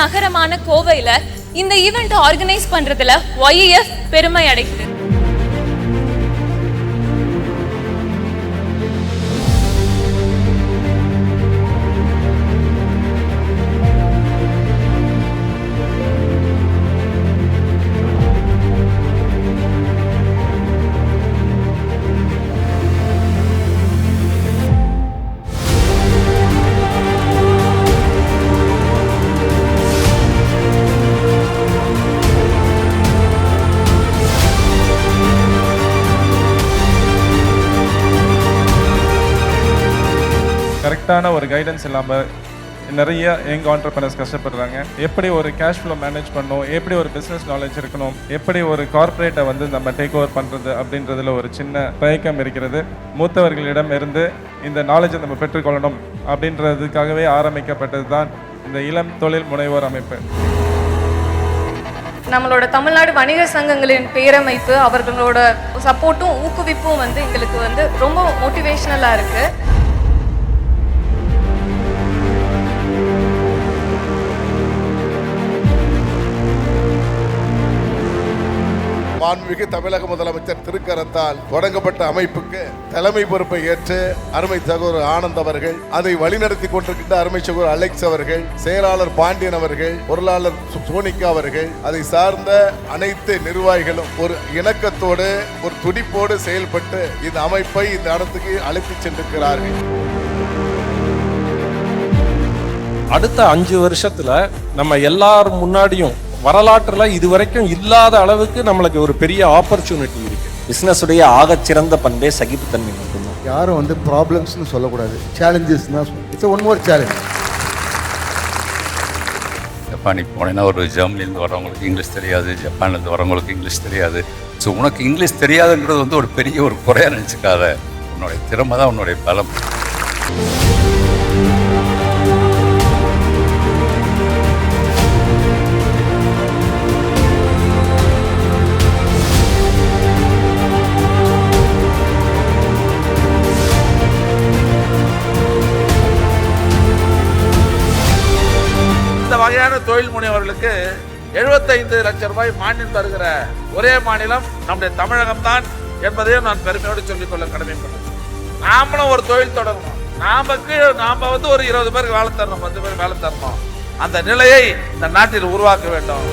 நகரமான கோவையில இந்த event organise பண்றதுல YEF பெருமை அடைகிறது. கரெக்டான ஒரு கைடன்ஸ் இல்லாமல் நிறைய யங் ஆண்டர்பிரனர்ஸ் கஷ்டப்படுறாங்க. எப்படி ஒரு கேஷ் ஃப்ளோ மேனேஜ் பண்ணணும், எப்படி ஒரு பிஸ்னஸ் நாலேஜ் இருக்கணும், எப்படி ஒரு கார்ப்பரேட்டை வந்து நம்ம டேக் ஓவர் பண்ணுறது அப்படின்றதுல ஒரு சின்ன தயக்கம் இருக்கிறது. மூத்தவர்களிடம் இருந்து இந்த நாலேஜை நம்ம பெற்றுக்கொள்ளணும் அப்படின்றதுக்காகவே ஆரம்பிக்கப்பட்டது தான் இந்த இளம் தொழில் முனைவோர் அமைப்பு. நம்மளோட தமிழ்நாடு வணிக சங்கங்களின் பேரமைப்பு அவர்களோட சப்போர்ட்டும் ஊக்குவிப்பும் வந்து எங்களுக்கு வந்து ரொம்ப மோட்டிவேஷனலாக இருக்குது. மாண்புமிகு தமிழக முதலமைச்சர் திருக்கரத்தால் தொடங்கப்பட்ட அமைப்புக்கு தலைமை பொறுப்பை ஏற்று அருமை சகோதரர் ஆனந்த் அவர்கள், அதை வழிநடத்தி கொண்டிருக்கின்ற அருமை சகோதரர் அலெக்ஸ் அவர்கள், செயலாளர் பாண்டியன் அவர்கள், பொருளாளர் சோனிகா அவர்கள், அதை சார்ந்த அனைத்து நிர்வாகிகளும் ஒரு இணக்கத்தோடு ஒரு துடிப்போடு செயல்பட்டு இந்த அமைப்பை இந்த இடத்துக்கு அழைத்து சென்றிருக்கிறார்கள். அடுத்த 5 வருஷத்துல நம்ம எல்லாரும் முன்னாடியும் வரலாற்றுல இதுவரைக்கும் இல்லாத அளவுக்கு நம்மளுக்கு ஒரு பெரிய ஆப்பர்ச்சுனிட்டி இருக்கு. பிசினஸ் உடைய ஆகச்சிறந்த பண்பே சகிப்புத்தன்மை மட்டும்தான். யாரும் வந்து ப்ராப்ளம்ஸ்னு சொல்லக்கூடாது, சேலஞ்சஸ் தான். It's one more challenge. Japan போனேன்னா ஒரு ஜெர்மனிலேருந்து வரவங்களுக்கு இங்கிலீஷ் தெரியாது, ஜப்பான்லேருந்து வரவங்களுக்கு இங்கிலீஷ் தெரியாது. ஸோ உனக்கு இங்கிலீஷ் தெரியாதுங்கிறது வந்து ஒரு பெரிய ஒரு குறையாக நினச்சிக்காத. உன்னுடைய திறமை தான் உன்னுடைய பலம். வகையான தொழில் முனைவர்களுக்கு 75 லட்சம் ரூபாய் மானியம் தருகிற ஒரே மாநிலம் நம்முடைய தமிழகம் தான் என்பதையும் நான் பெருமையோடு சொல்லிக்கொள்ள கடமைப்பட்டேன். நாமளும் ஒரு தொழில் தொடங்கணும். நாம வந்து ஒரு 20 பேருக்கு வேலை தரணும், 10 பேருக்கு வேலை தரணும். அந்த நிலையை இந்த நாட்டில் உருவாக்க வேண்டும்.